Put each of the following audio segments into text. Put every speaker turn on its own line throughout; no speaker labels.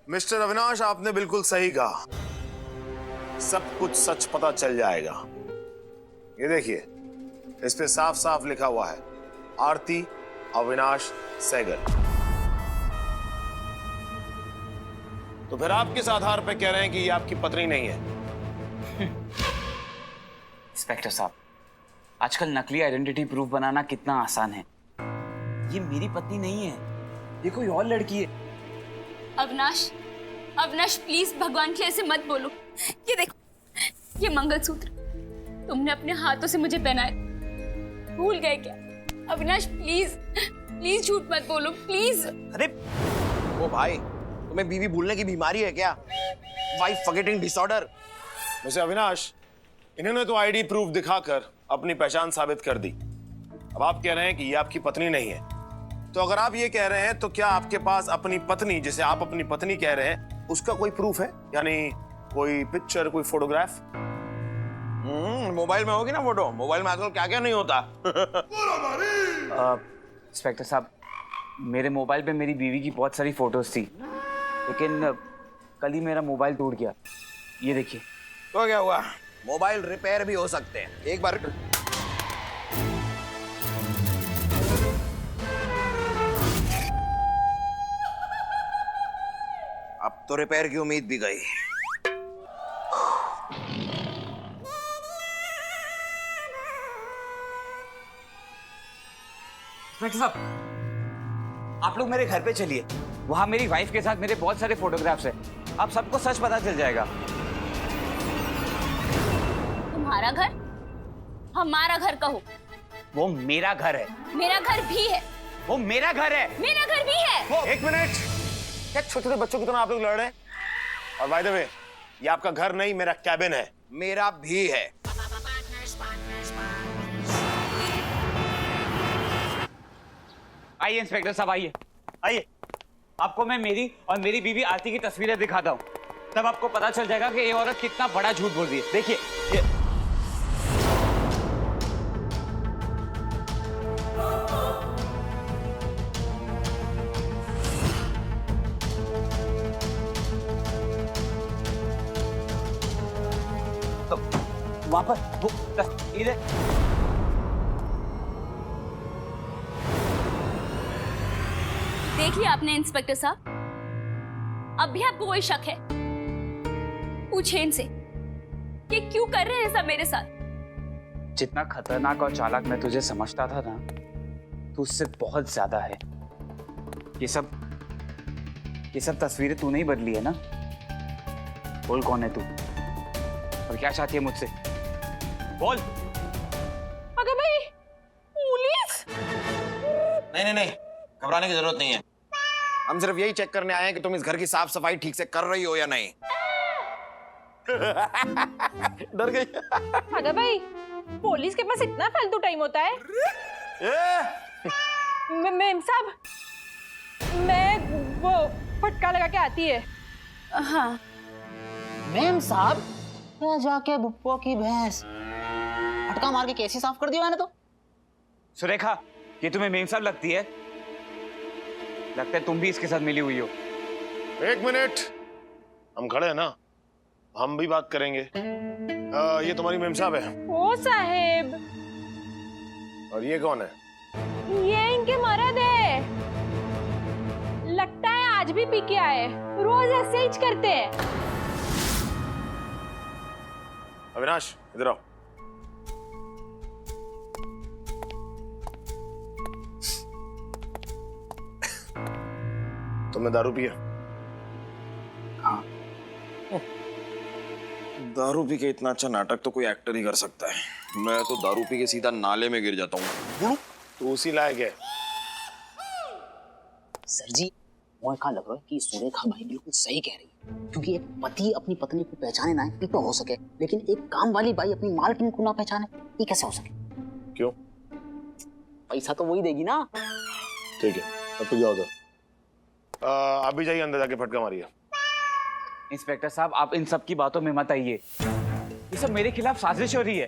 Mister Avinash, आपने बिल्कुल सही कहा। सब कुछ सच पता चल जाएगा। ये देखिए, इस पे साफ साफ लिखा हुआ है, आरती अविनाश सहगल। तो फिर आप किस आधार पे कह रहे हैं कि ये आपकी पत्नी नहीं है?
इंस्पेक्टर साहब, आजकल नकली आइडेंटिटी प्रूफ बनाना कितना आसान है। ये मेरी पत्नी नहीं है, ये कोई और लड़की है।
अविनाश, अविनाश प्लीज भगवान के लिए ऐसे मत बोलो। ये देखो, ये मंगलसूत्र तुमने अपने हाथों से मुझे पहनाया, भूल गए क्या? अविनाश प्लीज प्लीज झूठ मत बोलो प्लीज।
अरे ओ भाई, तुम्हें बीवी भूलने की बीमारी है क्या? Wife forgetting disorder.
वैसे अविनाश, इन्होंने तो आईडी प्रूफ दिखाकर अपनी पहचान साबित कर दी। अब आप कह रहे हैं कि ये आपकी पत्नी नहीं है। तो अगर आप ये कह रहे हैं तो क्या आपके पास अपनी पत्नी, जिसे आप अपनी पत्नी कह रहे हैं, उसका कोई प्रूफ है? यानी कोई पिक्चर, कोई फोटोग्राफ?
मोबाइल में होगी ना फोटो। मोबाइल में आजकल क्या क्या नहीं होता।
इंस्पेक्टर साहब, मेरे मोबाइल पे मेरी बीवी की बहुत सारी फोटोज थी, लेकिन कल ही मेरा मोबाइल टूट गया। ये देखिए।
तो क्या हुआ? मोबाइल रिपेयर भी हो सकते हैं। एक बार अब तो रिपेयर की उम्मीद भी गई।
इंस्पेक्टर साहब, आप लोग मेरे घर पे चलिए। वहां मेरी वाइफ के साथ मेरे बहुत सारे फोटोग्राफ्स हैं। आप सबको सच पता चल जाएगा।
तुम्हारा घर? हमारा घर कहो।
वो मेरा घर है।
मेरा घर भी है।
वो मेरा घर है।
मेरा घर भी है।
एक मिनट, क्या छोटे छोटे बच्चों की तरह आप लोग लड़ रहे हैं? और बाय द वे, ये आपका घर नहीं, मेरा कैबिन है।
मेरा भी है।
आइए इंस्पेक्टर साहब, आइए आइए। आपको मैं मेरी और मेरी बीवी आरती की तस्वीरें दिखाता हूँ, तब आपको पता चल जाएगा कि ये औरत कितना बड़ा झूठ बोल रही है। देखिए ये। तो वहां पर वो तस्वीर है।
देख लिया आपने इंस्पेक्टर साहब? अब भी आपको कोई शक है? पूछे इनसे कि क्यों कर रहे हैं सब मेरे साथ?
जितना खतरनाक और चालाक मैं तुझे समझता था ना, तू उससे बहुत ज्यादा है। ये सब तस्वीरें तूने ही बदली है ना? बोल, कौन है तू और क्या चाहती है मुझसे? बोल।
अगर भाई पुलिस?
नहीं, घबराने की जरूरत नहीं है। हम सिर्फ यही चेक करने आए हैं कि तुम इस घर की साफ सफाई ठीक से कर रही हो या नहीं। डर गई।
अगर भाई पुलिस के पास इतना फालतू टाइम होता है? मैम साहब, मैं वो फटका लगा के आती है।
हाँ।
मैम साहब, मैं जाके बुप्पो की भैंस फटका मार के कैसी साफ कर दिया मैंने तो।
सुरेखा, ये तुम्हें मेम साहब लगती है? लगता है तुम भी इसके साथ मिली हुई हो।
एक मिनट, हम खड़े हैं ना, हम भी बात करेंगे। ये तुम्हारी मेम साहब है?
ओ साहेब।
और ये कौन है?
ये इनके मर्द है। लगता है आज भी पी के आए। रोज ऐसे ही करते हैं।
अविनाश, इधर आओ। तुमने दारू पिया?
हाँ।
दारू पी के इतना अच्छा नाटक तो कोई एक्टर ही कर सकता है। मैं तो दारू पी के सीधा नाले में गिर जाता हूँ।
तो उसी लायक है।
सर जी, मुझे कहाँ लग रहा है कि सुरेखा भाई बिल्कुल सही कह रही है, क्योंकि एक पति अपनी पत्नी को पहचाने ना ये तो हो सके, लेकिन एक काम वाली बाई अपनी मालकिन को ना पहचाने, ये कैसे हो सके?
क्यों?
पैसा तो वही देगी ना।
ठीक है, अब तो जाओ उधर। आप भी जाइए अंदर, जाके फटका मारिए।
इंस्पेक्टर साहब, आप इन सब की बातों में मत आइए। ये सब मेरे खिलाफ साजिश हो रही है।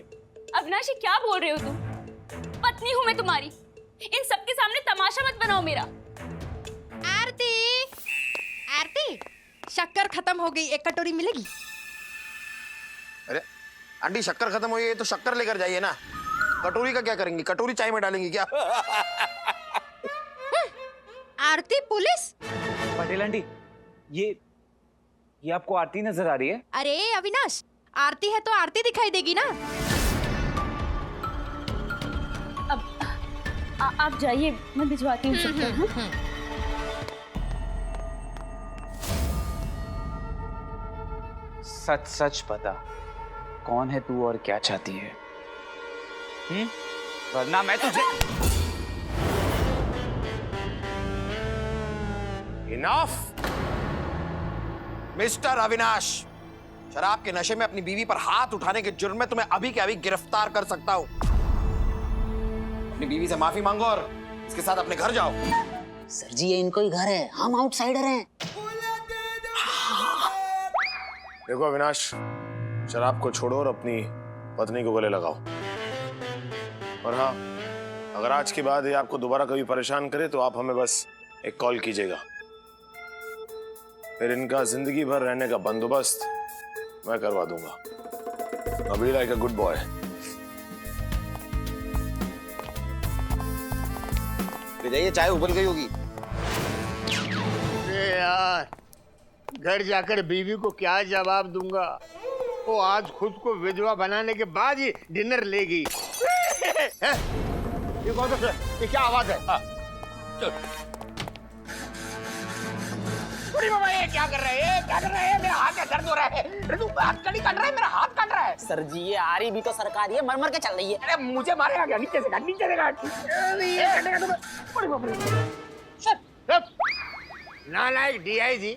अविनाश, ये क्या बोल रहे हो तुम? पत्नी हूं मैं तुम्हारी। इन सबके सामने तमाशा मत बनाओ मेरा।
आरती, आरती,
खत्म हो गई, एक कटोरी मिलेगी?
अरे आंटी, शक्कर खत्म हुई है तो शक्कर लेकर जाइए ना। कटोरी का क्या करेंगी? कटोरी चाय में डालेंगी क्या?
आरती पुलिस?
पटेल आंटी, ये आपको आरती नजर आ रही है?
अरे अविनाश, आरती है तो आरती दिखाई देगी ना।
अब आप जाइए, मैं भिजवाती हूँ सबको। हाँ?
सच सच बता, कौन है तू और क्या चाहती है? वरना मैं तुझे।
इनफ।
मिस्टर अविनाश, शराब के नशे में अपनी बीवी पर हाथ उठाने के जुर्म में तुम्हें अभी के अभी गिरफ्तार कर सकता हूं। अपनी बीवी से माफी मांगो और इसके साथ अपने घर जाओ।
सर जी, ये इनको ही घर है, हम आउटसाइडर हैं।
देखो अविनाश, शराब को छोड़ो और अपनी पत्नी को गले लगाओ। और हाँ, अगर आज के बाद ये आपको दोबारा कभी परेशान करे तो आप हमें बस एक कॉल कीजिएगा। फिर इनका जिंदगी भर रहने का बंदोबस्त मैं करवा दूंगा। अभी लाइक अ गुड बॉय।
जाइए, चाय उबल गई होगी।
अरे यार, घर जाकर बीवी को क्या जवाब दूंगा? वो आज खुद को विधवा बनाने के बाद ही डिनर लेगी। हैं? ये कौन सा, ये क्या आवाज है? अरे बाबा, ये क्या कर रहे हैं? क्या कर रहे हैं? मेरा हाथ का दर्द हो रहा है। अरे तू हथकड़ी काट रहा है, मेरा हाथ काट रहा है।
सर जी, ये आरी भी तो सरकारी है, मर मर के चल रही है।
अरे मुझे मारेगा क्या? नीचे से काट, नीचे से काट। ये कटेगा तुम्हें। अरे बाप रे। सर, नालायक डीआईजी,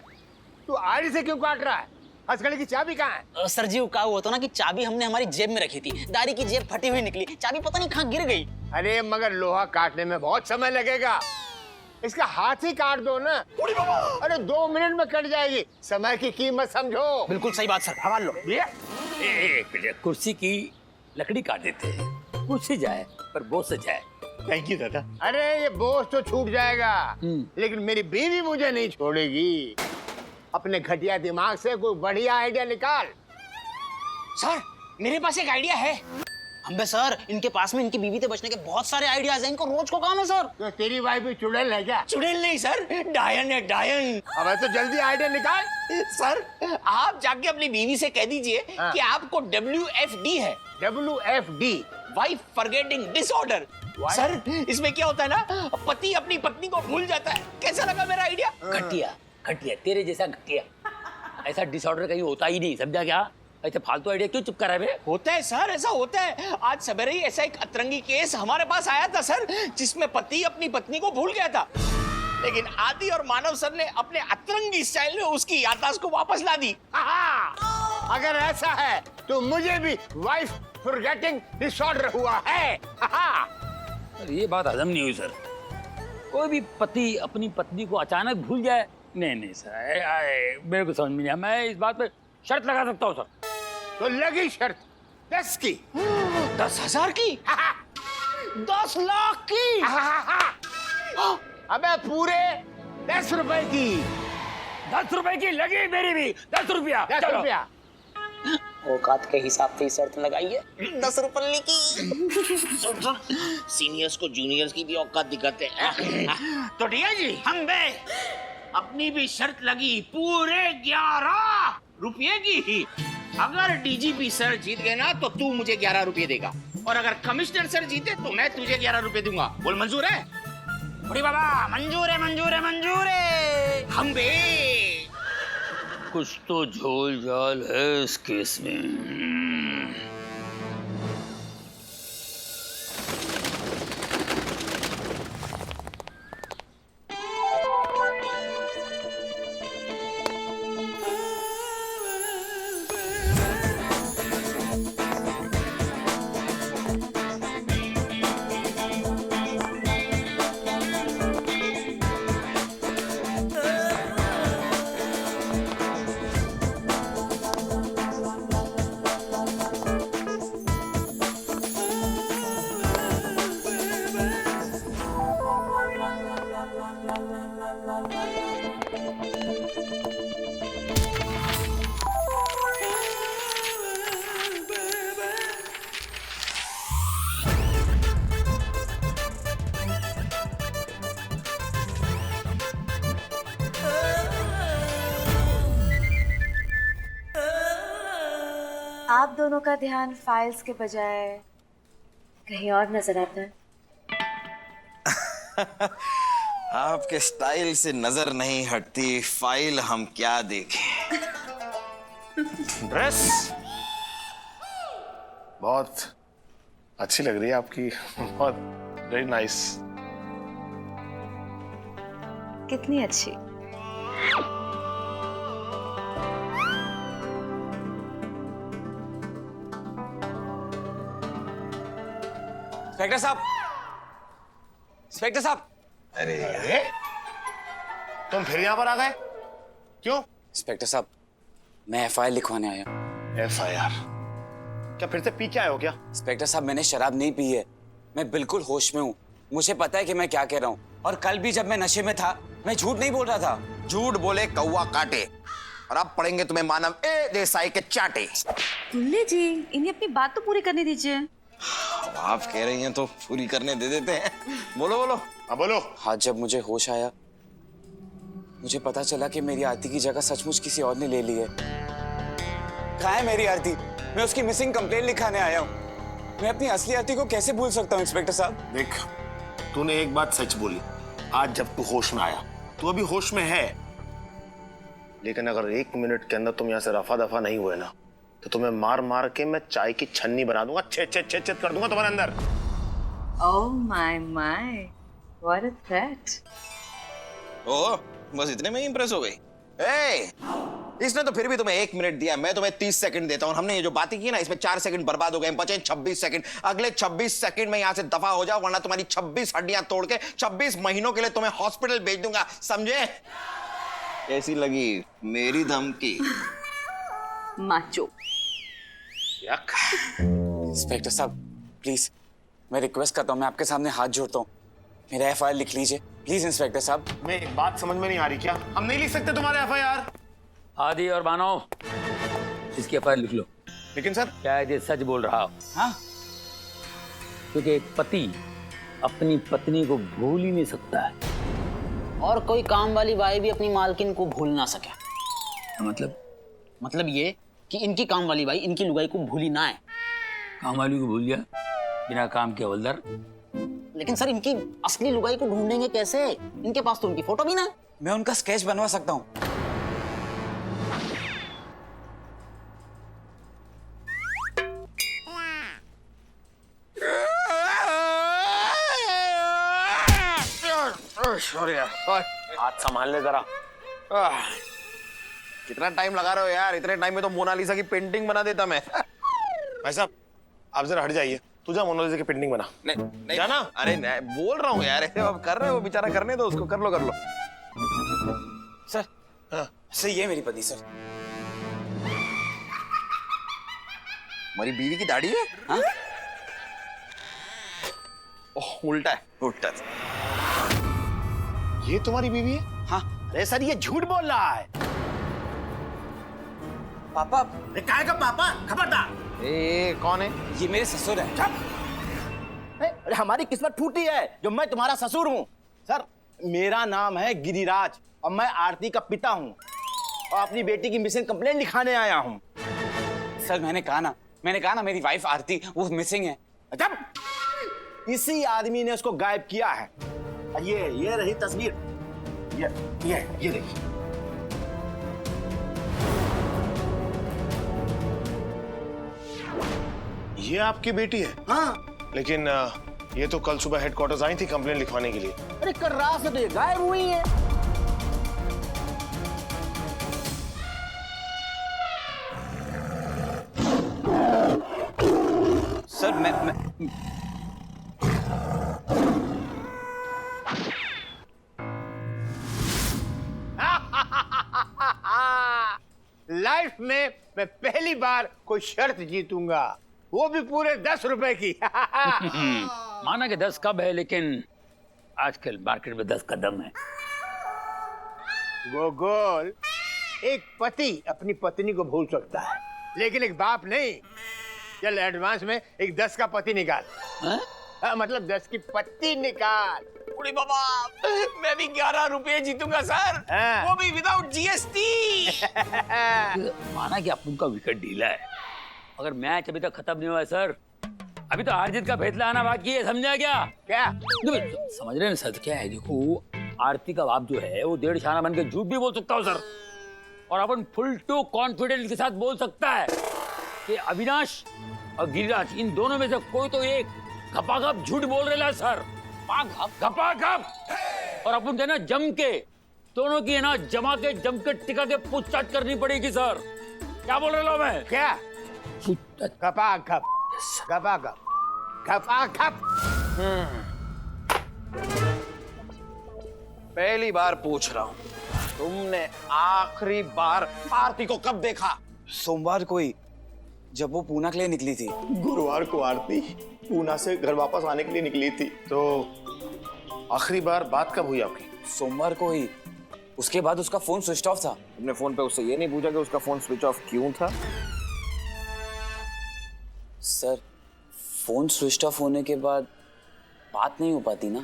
तू आरी से क्यों काट रहा है? हथकड़ी की चाबी कहाँ है?
सर जी, वो क्या हुआ था ना कि चाबी हमने हमारी जेब में रखी थी, दाढ़ी की जेब फटी हुई निकली, चाबी पता नहीं कहाँ गिर गई।
अरे मगर लोहा काटने में बहुत समय लगेगा, इसका हाथ ही काट दो ना। अरे 2 मिनट में कट जाएगी, समय की कीमत समझो।
बिल्कुल सही बात सर, हवाल लो।
ये
एक मिनट, कुर्सी की लकड़ी काट देते हैं, कुर्सी जाए पर बोझ से जाए।
थैंक यू दादा। अरे ये बोझ तो छूट जाएगा, लेकिन मेरी बीवी मुझे नहीं छोड़ेगी। अपने घटिया दिमाग से कोई बढ़िया आइडिया निकाल।
सर, मेरे पास एक आइडिया है। अबे सर, इनके पास में इनकी बीवी से बचने के बहुत सारे आइडियाज हैं, इनको रोज को काम है सर।
तो तेरी वाइफ भी चुड़ैल है क्या?
चुड़ैल नहीं सर, डायन है, डायन।
अब तो जल्दी आइडिया निकाल।
सर, आप जाके अपनी बीवी से कह दीजिए
हाँ।
कि आपको WFD है,
WFD,
wife forgetting disorder. Sir, इसमें क्या होता है ना, पति अपनी पत्नी को भूल जाता है। कैसा लगा मेरा आइडिया?
घटिया घटिया, तेरे जैसा घटिया। ऐसा डिसऑर्डर कहीं होता ही नहीं, समझा क्या? ऐसे फालतू आइडिया क्यों चुप करा बे?
होता है सर, ऐसा होता है। आज सवेरे ही ऐसा एक अतरंगी केस हमारे पास आया था सर, जिसमें पति अपनी पत्नी को भूल गया था, लेकिन आदि और मानव सर ने अपने अतरंगी स्टाइल में उसकी याददाश्त को वापस ला दी।
अगर ऐसा है तो मुझे भी वाइफ फॉरगेटिंग डिसऑर्डर हुआ है।
सर, ये बात हजम नहीं हुई सर। कोई भी पति अपनी पत्नी को अचानक भूल जाए, नहीं सर, मेरे को समझ में नहीं आया। मैं इस बात पे शर्त लगा सकता हूँ सर।
तो लगी शर्त 10 की।
10,000 की?
10 लाख की। अबे पूरे 10 रुपए की।
10 रुपए की लगी मेरी भी। 10 रुपया।
10
चलो।
रुपया।
औकात के हिसाब से ही शर्त लगाइए।
10 रुपये की। सीनियर्स को जूनियर्स की भी औकात दिखाते हैं। तो डिया जी, हम बे अपनी भी शर्त लगी पूरे 11 रुपये की ही। अगर डीजीपी सर जीत गए ना तो तू मुझे 11 रुपये देगा, और अगर कमिश्नर सर जीते तो मैं तुझे 11 रुपये दूंगा। बोल मंजूर है? बड़ी बाबा, मंजूर है, मंजूर है, मंजूर है। हम बे
कुछ तो झोल झाल है इस केस में।
आप दोनों का ध्यान फाइल्स के बजाय कहीं और नजर आता है।
आपके स्टाइल से नजर नहीं हटती फाइल, हम क्या देखें।
ड्रेस बहुत अच्छी लग रही है आपकी, बहुत वेरी नाइस।
कितनी अच्छी।
इंस्पेक्टर साहब, इंस्पेक्टर साहब।
अरे तुम फिर यहाँ पर आ गए, क्यों?
इंस्पेक्टर साहब, मैं एफआईआर लिखवाने आया हूँ।
एफआईआर? क्या फिर से पी के आए हो क्या?
इंस्पेक्टर साहब, मैंने शराब नहीं पी है, मैं बिल्कुल होश में हूँ। मुझे पता है कि मैं क्या कह रहा हूँ, और कल भी जब मैं नशे में था मैं झूठ नहीं बोल रहा था।
झूठ बोले कौवा काटे, और अब पढ़ेंगे तुम्हें मानव ए देसाई के चाटे।
दुल्ले जी, इन्हें अपनी बात तो पूरी करने दीजिए।
अब आप कह रही हैं तो पूरी करने दे देते हैं। बोलो बोलो।
हाँ बोलो।
आज जब मुझे होश आया, मुझे पता चला कि मेरी आरती की जगह सचमुच किसी और ने ले ली है। कहाँ है मेरी आरती? मैं उसकी मिसिंग कंप्लेंट लिखाने आया हूँ। मैं अपनी असली आरती को कैसे भूल सकता हूँ इंस्पेक्टर साहब?
देख, तूने एक बात सच बोली। आज जब तू होश में आया, तू अभी होश में है, लेकिन अगर 1 मिनट के अंदर तुम यहाँ से रफा दफा नहीं हुए ना, तो तुम्हें मार मार के मैं चाय की छन्नी बना दूंगा, छेद कर दूंगा तुम्हारे अंदर।
Oh my, what a threat!
ओ, बस इतने में ही इंप्रेस हो गई? इसने तो फिर भी तुम्हें 1 मिनट दिया, मैं तुम्हें 30 सेकंड देता हूँ। हमने ये जो बातें की ना, इसमें 4 सेकंड बर्बाद हो गए, बचे 26 सेकंड। अगले 26 सेकंड में यहाँ से दफा हो जाओ, वरना तुम्हारी 26 हड्डियां तोड़ के 26 महीनों के लिए तुम्हें हॉस्पिटल भेज दूंगा, समझे? कैसी लगी मेरी धमकी?
माचो।
इंस्पेक्टर साहब, प्लीज मैं रिक्वेस्ट करता हूँ, मैं आपके सामने हाथ जोड़ता हूँ, मेरा एफआईआर लिख लीजिए प्लीज इंस्पेक्टर साहब।
मैं एक बात समझ में नहीं आ रही, क्या हम नहीं लिख सकते तुम्हारे एफआईआर?
आदि और मानव, इसकी एफआईआर लिख लो।
लेकिन सर,
शायद ये सच बोल रहा हो।
हाँ,
क्योंकि एक पति अपनी पत्नी को भूल ही नहीं सकता है।
और कोई काम वाली बाई भी अपनी मालकिन को भूल ना सके। मतलब ये कि इनकी काम वाली बाई इनकी लुगाई को भूली ना है।
काम वाली को भूल गया, बिना काम के हवलदार।
लेकिन सर, इनकी असली लुगाई को ढूंढेंगे कैसे? इनके पास तो उनकी फोटो भी ना है।
मैं उनका स्केच बनवा सकता हूँ।
हाथ संभाल ले जरा।
कितना टाइम लगा रहे हो यार? इतने टाइम में तो मोनालिसा की पेंटिंग बना देता मैं।
भाई साहब, आप जरा हट जाइए, तू जा मोनालिसा की पेंटिंग बना।
नहीं
जाना?
अरे नहीं, बोल रहा हूँ यार, अब कर रहे हो बेचारा, करने दो उसको, कर लो।
सर,
हाँ।
सर ये मेरी पति सर।
हमारी बीवी की दाढ़ी है?
हाँ?
ओह, उल्टा है।
ये तुम्हारी बीवी है?
हाँ।
अरे सर, ये झूठ बोल रहा है।
पापा,
काय का पापा? खबरदार।
ए, कौन है?
ये मेरे ससुर हैं।
अरे हमारी किस्मत फूटी है जो मैं तुम्हारा ससुर हूँ। सर, मेरा नाम है गिरिराज और मैं आरती का पिता हूँ और अपनी बेटी की मिसिंग कंप्लेंट लिखाने आया हूँ।
सर मैंने कहा ना मेरी वाइफ आरती वो मिसिंग है।
जब इसी आदमी ने उसको गायब किया है। ये रही तस्वीर। ये देखिए।
ये आपकी बेटी है?
हाँ।
लेकिन ये तो कल सुबह हेडक्वार्टर्स आई थी कंप्लेंट लिखवाने के लिए।
अरे कल रात से तो ये गायब हुई है।
सर मैं
लाइफ में मैं पहली बार कोई शर्त जीतूंगा, वो भी पूरे 10 रुपए की।
माना कि 10 कब है, लेकिन आजकल मार्केट में 10 का दम है।
गोगोल, एक पति अपनी पत्नी को भूल सकता है, लेकिन एक बाप नहीं। चल एडवांस में एक 10 का पति निकाल। हाँ, मतलब 10 की पत्ती निकाल।
बूढ़ी बाबा, मैं भी 11 रुपए जीतूंगा सर।
हाँ।
वो भी विदाउट जीएसटी।
माना कि आप उनका विकेट ढीला है मगर मैच अभी तक खत्म नहीं हुआ है सर। अभी तो हार जीत का फैसला आना बाकी है, समझा क्या?
क्या?
समझ रहे हैं सर क्या है? देखो आरती का बाप जो है वो 1.5 शाना बन के झूठ भी बोल सकता हो सर, और अपन फुल टू कॉन्फिडेंस के साथ बोल सकता है कि अविनाश और गिरिराज इन दोनों में से कोई तो एक घपाघप झूठ बोल रहा है सर। घपाघप। और अपन जो है ना जम के दोनों की है ना जमा के जम के टिका के पूछताछ करनी पड़ेगी सर। क्या बोल रहे हो मैं?
क्या? गपागप, गपागप, गपागप।
पहली बार पूछ रहा हूँ, तुमने आखिरी बार आरती को कब देखा?
सोमवार को ही, जब वो पूना के लिए निकली थी।
गुरुवार को आरती पूना से घर वापस आने के लिए निकली थी। तो आखिरी बार बात कब हुई आपकी?
सोमवार को ही। उसके बाद उसका फोन स्विच ऑफ था।
तुमने फोन पे उससे ये नहीं पूछा कि उसका फोन स्विच ऑफ क्यों था?
सर फोन स्विच ऑफ होने के बाद बात नहीं हो पाती ना।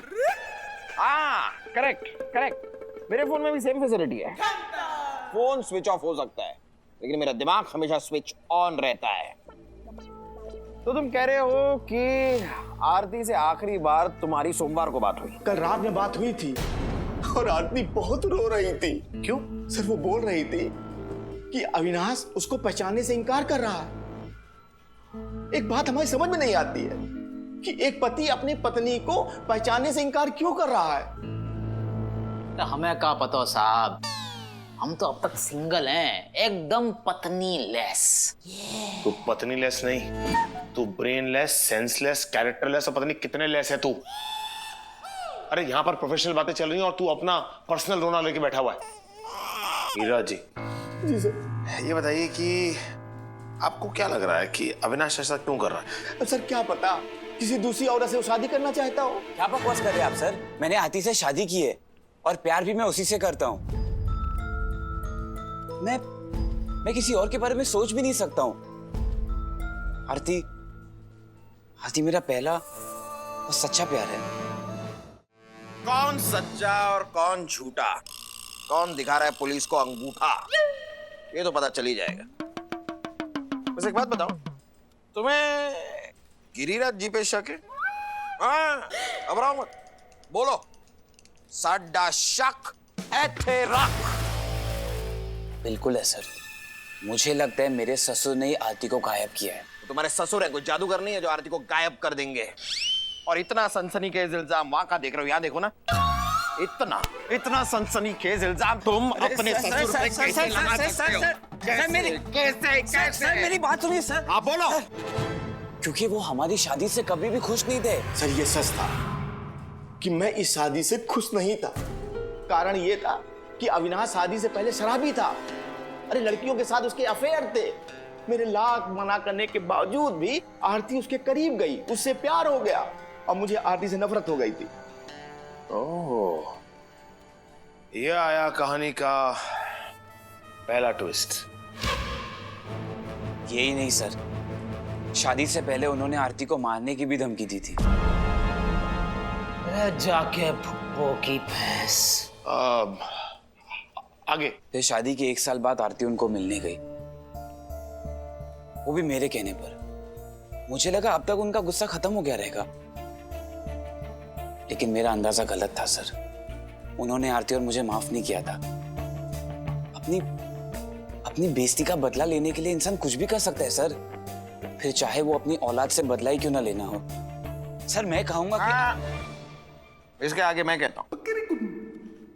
हाँ, करेक्ट करेक्ट। मेरे फोन में भी सेम फैसिलिटी है। फोन स्विच ऑफ हो सकता है लेकिन मेरा दिमाग हमेशा स्विच ऑन रहता है। तो तुम कह रहे हो कि आरती से आखिरी बार तुम्हारी सोमवार को बात हुई?
कल रात में बात हुई थी और आरती बहुत रो रही थी। क्यों?
सर वो बोल रही थी कि अविनाश उसको पहचानने से इनकार कर रहा है। एक बात हमारी समझ में नहीं आती है कि एक पति अपनी पत्नी को पहचानने से इनकार क्यों कर रहा है।
तो हमें क्या पता साहब, हम तो अब तक सिंगल हैं, एकदम पत्नी लेस।
तू पत्नी लेस नहीं, तू ब्रेन लेस, सेंसलेस, कैरेक्टरलेस और पता नहीं कितने लेस है तू। अरे यहाँ पर प्रोफेशनल बातें चल रही हैं और तू अपना पर्सनल रोना लेके बैठा हुआ है। हीरा जी।
जी सर।
ये बताइए कि आपको क्या लग रहा है कि अविनाश ऐसा क्यों कर रहा है?
अब सर क्या पता, किसी दूसरी औरत से वो शादी करना चाहता हो।
क्या बकवास कर रहे हैं आप सर? मैंने आरती से शादी की है और प्यार भी मैं उसी से करता हूँ। मैं किसी और के बारे में सोच भी नहीं सकता हूँ। आरती मेरा पहला और सच्चा प्यार है।
कौन सच्चा और कौन झूठा, कौन दिखा रहा है पुलिस को अंगूठा, ये तो पता चल ही जाएगा। बस एक बात बताओ, तुम्हें गिरिराज जी पे शक है? हाँ, घबराओ मत, बोलो। साडा शक है तेरा।
बिल्कुल है सर। मुझे लगता है मेरे ससुर ने ही आरती को गायब किया है।
तो तुम्हारे ससुर है, कोई जादूगर नहीं है जो आरती को गायब कर देंगे। और इतना सनसनीखेज इल्जाम वहां का देख रहे हो, यहाँ देखो ना। इतना सनसनीखेज इल्जाम तुम अपने ससुर पे कैसे लगा सकते हो?
सर मेरी बात सुनिए सर।
हाँ बोलो।
क्योंकि वो हमारी शादी से कभी भी खुश नहीं थे।
सर ये सच था कि मैं इस शादी से खुश नहीं था। कारण ये था कि अविनाश शादी से पहले शराबी था। अरे लड़कियों के साथ उसके अफेयर थे। मेरे लाख मना करने के बावजूद भी आरती उसके करीब गई, उससे प्यार हो गया और मुझे आरती से नफरत हो गई थी।
ओह, ये आया कहानी का पहला ट्विस्ट।
यही नहीं सर, शादी से पहले उन्होंने आरती को मारने की भी धमकी दी थी।
जाके भुप्पो की भैंस।
आगे।
फिर शादी के 1 साल बाद आरती उनको मिलने गई, वो भी मेरे कहने पर। मुझे लगा अब तक उनका गुस्सा खत्म हो गया रहेगा, लेकिन मेरा अंदाजा गलत था सर। उन्होंने आरती और मुझे माफ नहीं किया था। अपनी बेइज्जती का बदला लेने के लिए इंसान कुछ भी कर सकता है सर, फिर चाहे वो अपनी औलाद से बदला ही क्यों ना लेना हो। सर मैं कहूंगा कि
इसके आगे मैं कहता हूँ,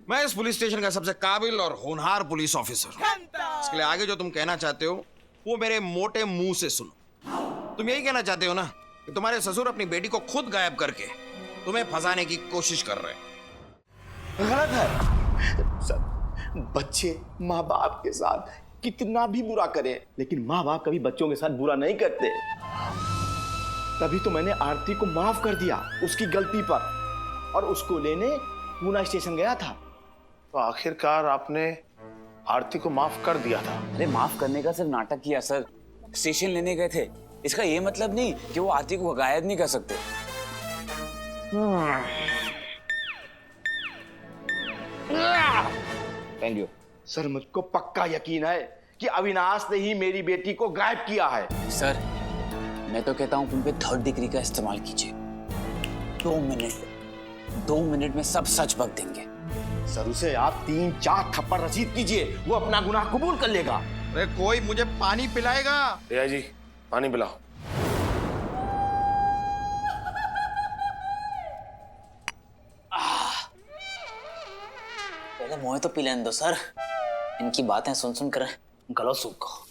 मैं इस पुलिस स्टेशन का सबसे काबिल और होनहार पुलिस ऑफिसर हूँ। इसके लिए आगे जो तुम कहना चाहते हो वो मेरे मोटे मुंह से सुनो। तुम यही कहना चाहते हो ना कि तुम्हारे ससुर अपनी बेटी को खुद गायब करके तुम्हें फंसाने की कोशिश कर रहे हैं।
गलत है सर। बच्चे माँ बाप के साथ कितना भी बुरा करें, लेकिन माँ बाप कभी बच्चों के साथ बुरा नहीं करते। तभी तो मैंने आरती को माफ कर दिया उसकी गलती पर, और उसको लेने पूना स्टेशन गया था।
तो आखिरकार आपने आरती को माफ कर दिया था?
अरे माफ करने का सिर्फ नाटक किया सर। स्टेशन लेने गए थे, इसका ये मतलब नहीं कि वो आरती को गायब नहीं कर सकते।
थैंक यू
सर मुझको पक्का यकीन है कि अविनाश ने ही मेरी बेटी को गायब किया है।
सर मैं तो कहता हूँ तुम पे 3rd डिग्री का इस्तेमाल कीजिए। 2 मिनट में सब सच बक देंगे।
सर उसे आप 3-4 थप्पड़ रसीद कीजिए, वो अपना गुनाह कबूल कर लेगा।
अरे कोई मुझे पानी पिलाएगा?
रिया जी पानी पिलाओ।
पहले मुझे तो पी लेने दो सर, इनकी बातें सुन सुन कर गला सूख गया।